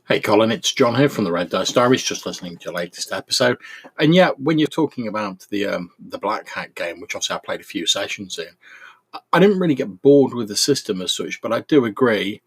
Hey Colin, it's John here from the Dice Diaries, just listening to your latest episode. And yeah, when you're talking about the Black Hat game, which obviously I played a few sessions in, I didn't really get bored with the system as such, but I do agree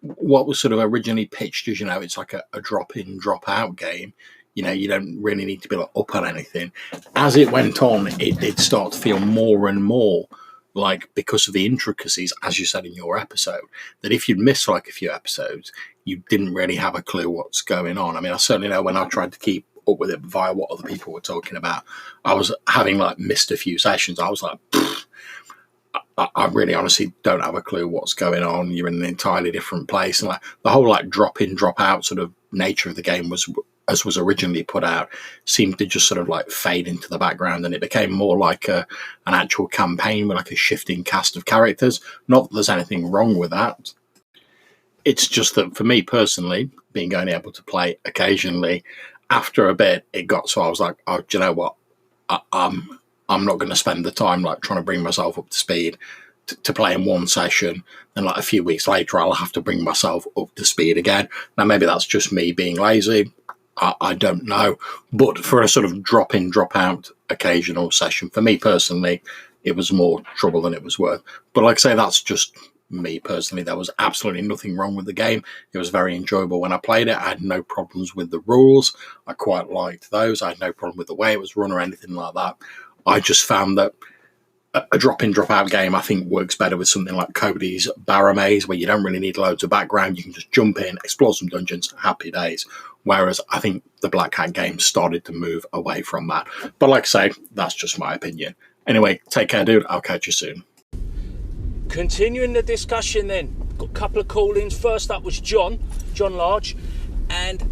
what was sort of originally pitched as, it's like a drop-in, drop-out game. You don't really need to be up on anything. As it went on, it did start to feel more and more like, because of the intricacies, as you said in your episode, that if you'd missed like a few episodes, you didn't really have a clue what's going on. I mean, I certainly know when I tried to keep up with it via what other people were talking about, I was having missed a few sessions. I was like, I really honestly don't have a clue what's going on. You're in an entirely different place. And the whole drop in, drop out sort of nature of the game was originally put out, seemed to just sort of fade into the background, and it became more like an actual campaign with a shifting cast of characters. Not that there's anything wrong with that. It's just that for me personally, being only able to play occasionally, after a bit, it got so I was like, oh, do you know what? I'm not going to spend the time trying to bring myself up to speed to play in one session. Then a few weeks later, I'll have to bring myself up to speed again. Now, maybe that's just me being lazy. I don't know. But for a sort of drop in, drop out occasional session, for me personally, it was more trouble than it was worth. But like I say, that's just me personally. There was absolutely nothing wrong with the game. It was very enjoyable when I played it. I had no problems with the rules. I quite liked those. I had no problem with the way it was run or anything like that. I just found that a drop-in, drop-out game, I think, works better with something like Cody's Barra Maze, where you don't really need loads of background. You can just jump in, explore some dungeons, happy days. Whereas I think the Black Hat game started to move away from that. But like I say, that's just my opinion. Anyway, take care, dude. I'll catch you soon. Continuing the discussion then, got a couple of call-ins. First up was John Large, and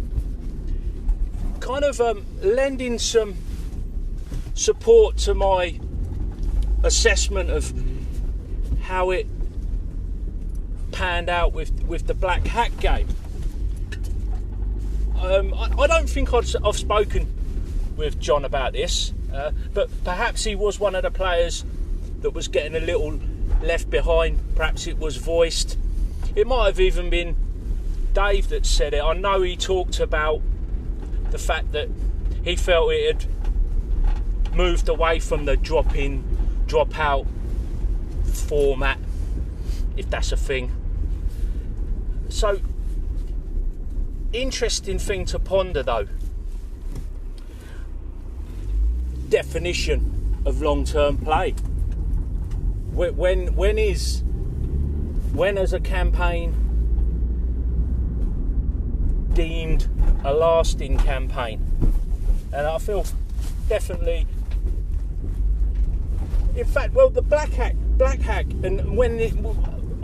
kind of lending some support to my assessment of how it panned out with the Black Hat game. I don't think I've spoken with John about this, but perhaps he was one of the players that was getting a little left behind. Perhaps it was voiced. It might have even been Dave that said it. I know he talked about the fact that he felt it had moved away from the drop-in, drop-out format, if that's a thing. So, interesting thing to ponder though. Definition of long-term play. When is a campaign deemed a lasting campaign? And I feel definitely, in fact, the Black Hat, and when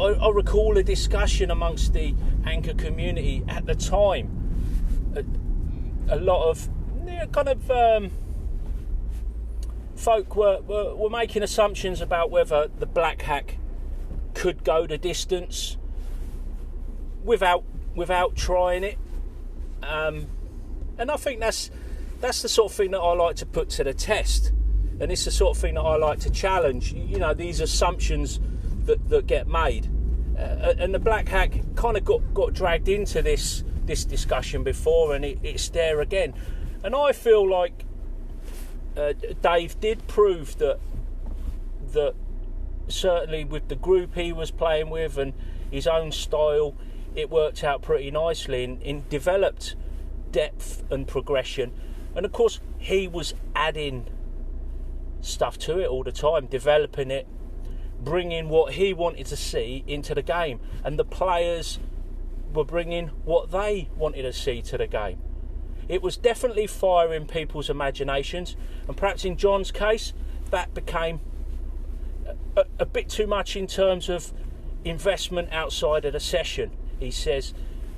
I recall a discussion amongst the anchor community at the time, a lot of folk were making assumptions about whether the Black Hat could go the distance without trying it, and I think that's the sort of thing that I like to put to the test, and it's the sort of thing that I like to challenge. These assumptions that get made, and the Black Hat kind of got dragged into this discussion before, and it's there again, and I feel like Dave did prove that certainly with the group he was playing with and his own style, it worked out pretty nicely in developed depth and progression. And of course, he was adding stuff to it all the time, developing it, bringing what he wanted to see into the game, and the players were bringing what they wanted to see to the game. It was definitely firing people's imaginations, and perhaps in John's case, that became a bit too much in terms of investment outside of the session. He says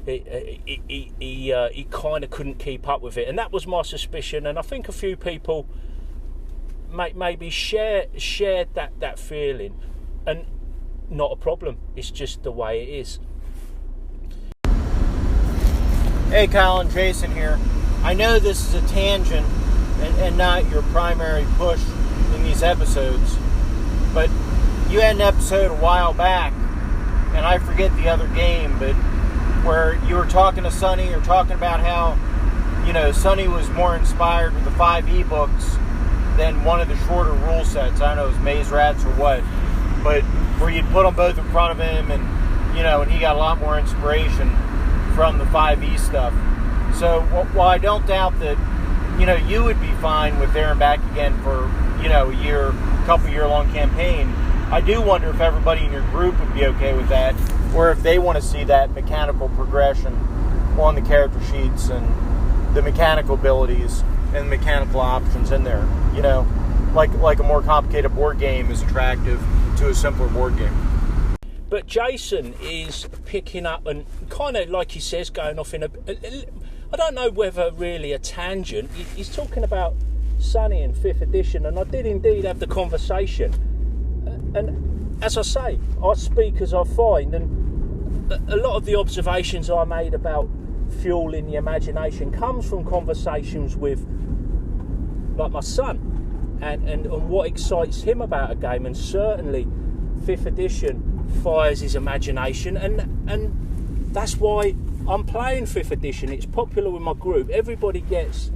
he kind of couldn't keep up with it, and that was my suspicion. And I think a few people maybe shared that feeling, and not a problem. It's just the way it is. Hey Colin, Jason here. I know this is a tangent and not your primary push in these episodes, but you had an episode a while back, and I forget the other game, but where you were talking to Sonny, or talking about how, Sonny was more inspired with the 5e books than one of the shorter rule sets. I don't know, it was Maze Rats or what, but where you'd put them both in front of him, and and he got a lot more inspiration from the 5e stuff. So while I don't doubt that, you would be fine with there and back again for, a couple year long campaign, I do wonder if everybody in your group would be okay with that, or if they want to see that mechanical progression on the character sheets and the mechanical abilities and mechanical options in there. Like a more complicated board game is attractive to a simpler board game. But Jason is picking up and kind of, like he says, going off in I don't know whether really a tangent. He's talking about Sonny in 5th edition, and I did indeed have the conversation. And as I say, I speak as I find, and a lot of the observations I made about fueling the imagination comes from conversations with, like, my son, and what excites him about a game. And certainly 5th edition fires his imagination, and that's why I'm playing 5th edition. It's popular with my group. Everybody gets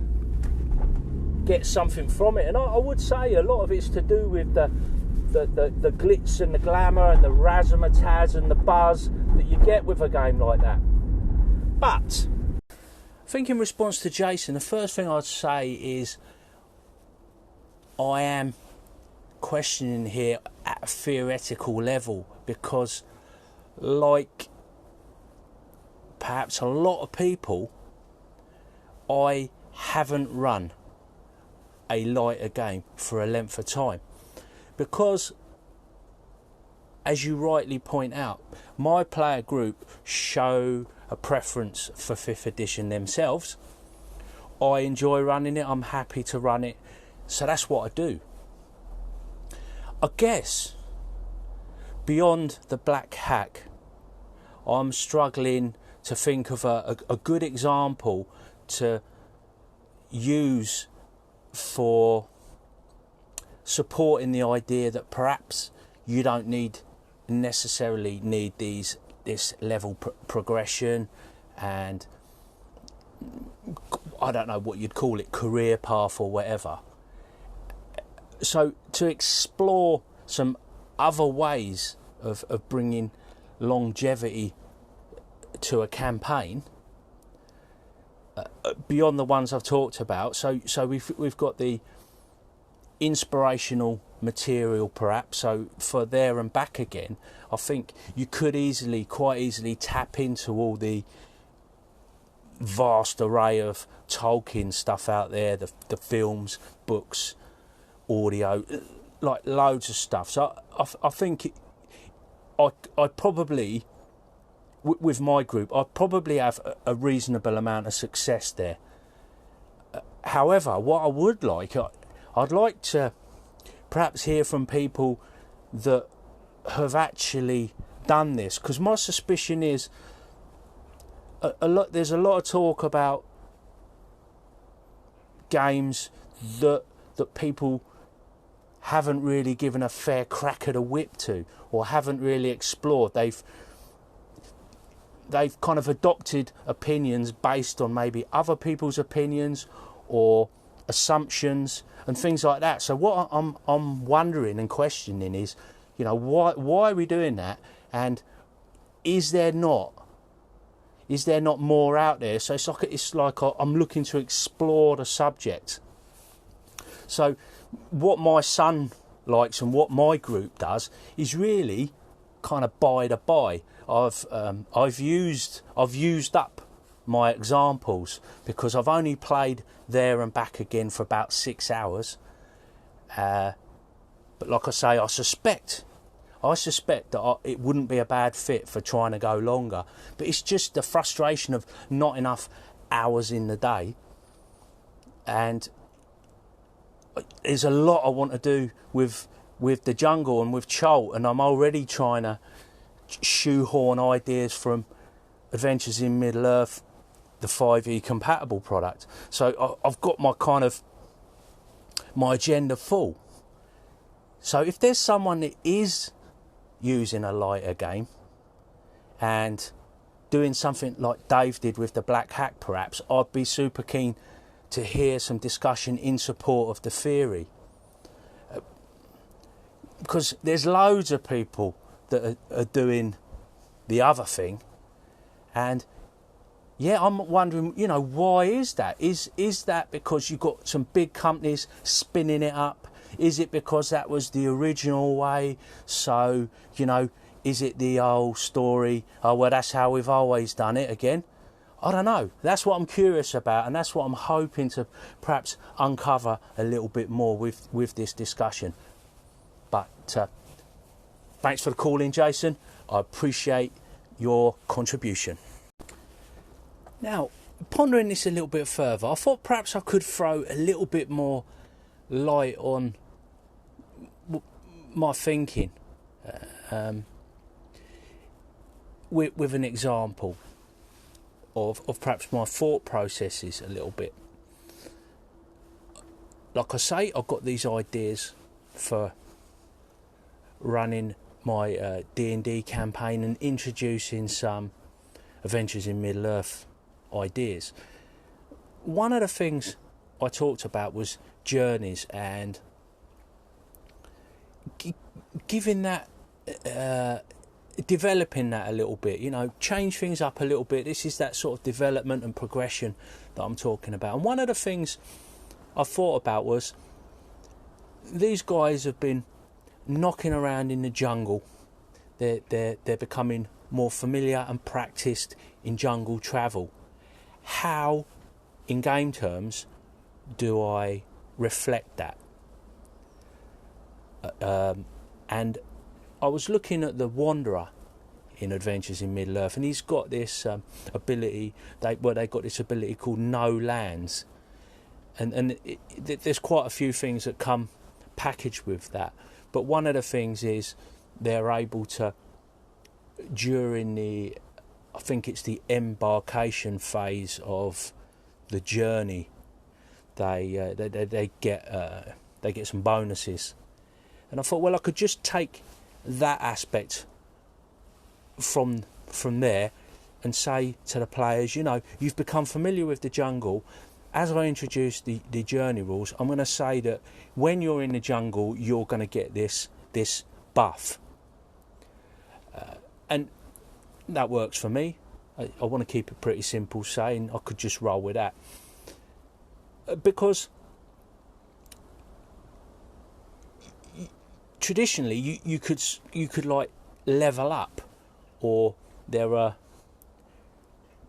something from it, and I would say a lot of it's to do with the glitz and the glamour and the razzmatazz and the buzz that you get with a game like that. But I think in response to Jason, the first thing I'd say is I am questioning here at a theoretical level, because like perhaps a lot of people, I haven't run a lighter game for a length of time, because as you rightly point out, my player group show a preference for 5th edition themselves. I enjoy running it, I'm happy to run it, so that's what I do. I guess beyond the black hack, I'm struggling to think of a good example to use for supporting the idea that perhaps you don't necessarily need this level progression and, I don't know what you'd call it, career path or whatever. So to explore some other ways of bringing longevity to a campaign, beyond the ones I've talked about. So we've got the inspirational material, perhaps. So for there and back again, I think you could quite easily tap into all the vast array of Tolkien stuff out there, the films, books, audio, like loads of stuff. So I think I probably, with my group, I probably have a reasonable amount of success there. However, what I would like, I'd like to perhaps hear from people that have actually done this, because my suspicion is there's a lot of talk about games that people haven't really given a fair crack at a whip to, or haven't really explored. They've kind of adopted opinions based on maybe other people's opinions or assumptions and things like that. So what I'm wondering and questioning is, why are we doing that? And is there not more out there? So it's like I'm looking to explore the subject. So what my son likes and what my group does is really kind of by the by. I've used up my examples, because I've only played there and back again for about 6 hours. But like I say, I suspect that it wouldn't be a bad fit for trying to go longer. But it's just the frustration of not enough hours in the day. And there's a lot I want to do with the jungle and with Chult, and I'm already trying to shoehorn ideas from Adventures in Middle-earth, the 5e compatible product. So I've got my agenda full. So if there's someone that is using a lighter game and doing something like Dave did with the Black Hack, perhaps, I'd be super keen to hear some discussion in support of the theory. Because there's loads of people that are doing the other thing, and yeah, I'm wondering, why is that? Is that because you've got some big companies spinning it up? Is it because that was the original way? So, is it the old story? Oh, well, that's how we've always done it again. I don't know. That's what I'm curious about, and that's what I'm hoping to perhaps uncover a little bit more with this discussion. But thanks for the call in, Jason. I appreciate your contribution. Now, pondering this a little bit further, I thought perhaps I could throw a little bit more light on my thinking with an example of perhaps my thought processes a little bit. Like I say, I've got these ideas for running my D&D campaign and introducing some Adventures in Middle-earth ideas. One of the things I talked about was journeys and giving that, developing that a little bit, change things up a little bit. This is that sort of development and progression that I'm talking about. And one of the things I thought about was these guys have been knocking around in the jungle. They're becoming more familiar and practiced in jungle travel. How, in game terms, do I reflect that? And I was looking at the Wanderer in Adventures in Middle-earth, and he's got this ability. They got this ability called Know Lands, and there's quite a few things that come packaged with that. But one of the things is they're able to, during the, I think it's the embarkation phase of the journey, they get some bonuses. And I thought, well, I could just take that aspect from there and say to the players, you've become familiar with the jungle. As I introduce the journey rules, I'm going to say that when you're in the jungle, you're going to get this buff. And that works for me. I want to keep it pretty simple, saying I could just roll with that. Because traditionally you could like level up, or there are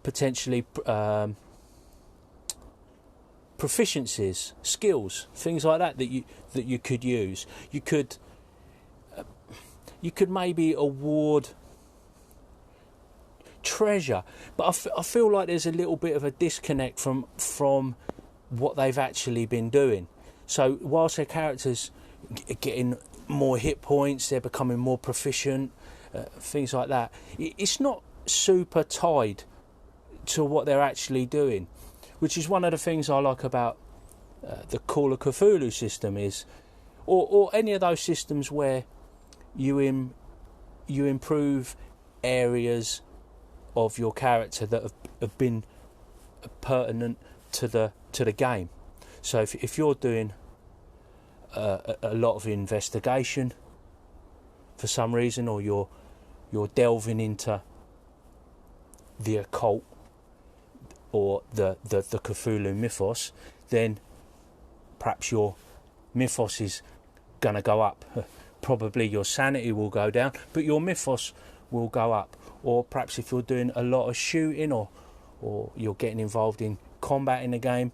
potentially proficiencies, skills, things like that you could use. You could maybe award treasure, but I feel like there's a little bit of a disconnect from what they've actually been doing. So whilst their characters are getting more hit points, they're becoming more proficient, things like that, it's not super tied to what they're actually doing, which is one of the things I like about the Call of Cthulhu system, is, or any of those systems where you improve areas of your character that have been pertinent to the game. So if you're doing a lot of investigation for some reason, or you're delving into the occult or the Cthulhu mythos, then perhaps your mythos is going to go up. Probably your sanity will go down, but your mythos will go up. Or perhaps if you're doing a lot of shooting, or you're getting involved in combat in the game,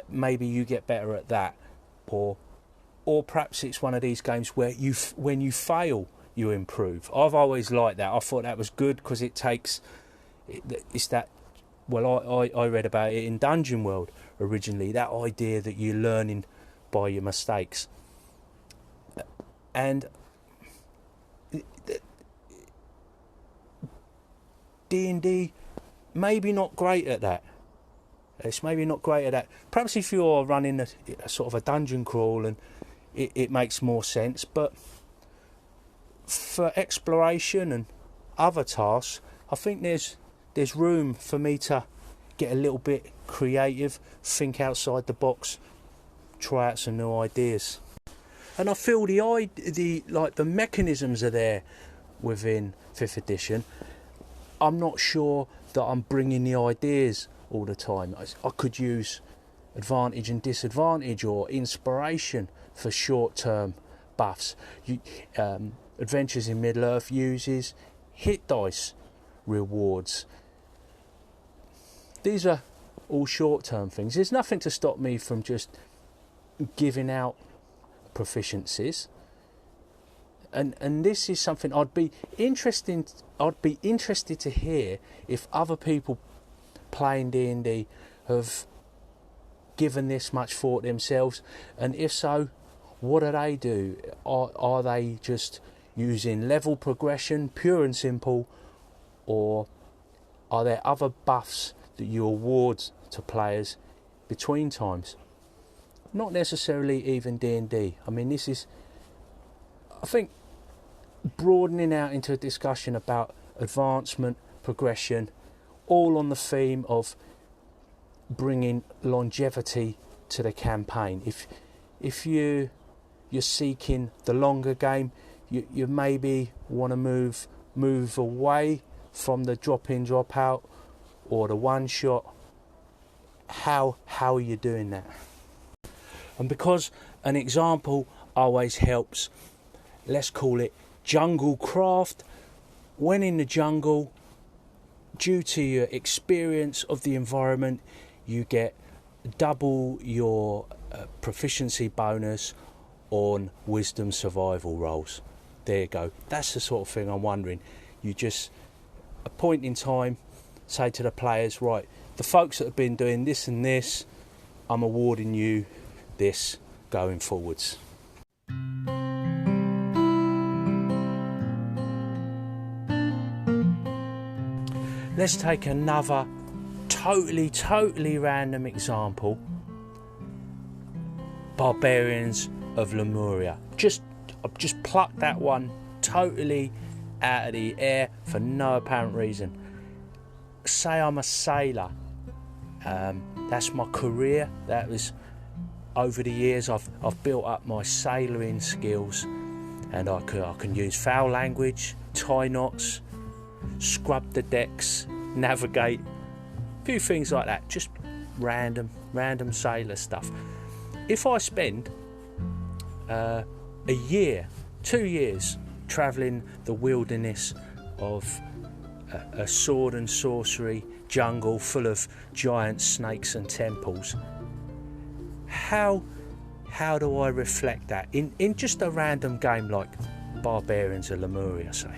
maybe you get better at that. Or perhaps it's one of these games where when you fail, you improve. I've always liked that. I thought that was good, because it's that. Well, I read about it in Dungeon World originally, that idea that you're learning by your mistakes. And D&D, maybe not great at that. It's maybe not great at that. Perhaps if you're running a sort of a dungeon crawl, and it makes more sense. But for exploration and other tasks, I think there's room for me to get a little bit creative, think outside the box, try out some new ideas. And I feel the mechanisms are there within 5th edition. I'm not sure that I'm bringing the ideas all the time. I could use advantage and disadvantage or inspiration for short-term buffs. Adventures in Middle-earth uses hit dice rewards. These are all short-term things. There's nothing to stop me from just giving out proficiencies. And this is something I'd be interested to hear if other people playing D&D have given this much thought themselves, and if so, what do they do? Are they just using level progression, pure and simple, or are there other buffs that you award to players between times? Not necessarily even D&D. I mean, this is, I think, broadening out into a discussion about advancement, progression, all on the theme of bringing longevity to the campaign. If you're seeking the longer game, you maybe want to move away from the drop in, drop out, or the one shot. How are you doing that? And because an example always helps, let's call it jungle craft. When in the jungle, due to your experience of the environment, you get double your proficiency bonus on wisdom survival rolls. There you go. That's the sort of thing I'm wondering. You just, a point in time, say to the players, right, the folks that have been doing this and this, I'm awarding you this going forwards. Let's take another totally random example. Barbarians of Lemuria. I've just plucked that one totally out of the air for no apparent reason. Say I'm a sailor. That's my career. That was over the years I've built up my sailoring skills, and I can use foul language, tie knots, scrub the decks, navigate, a few things like that. Just random sailor stuff. If I spend a year, 2 years travelling the wilderness of a sword and sorcery jungle full of giant snakes and temples, how do I reflect that in just a random game like Barbarians of Lemuria, say?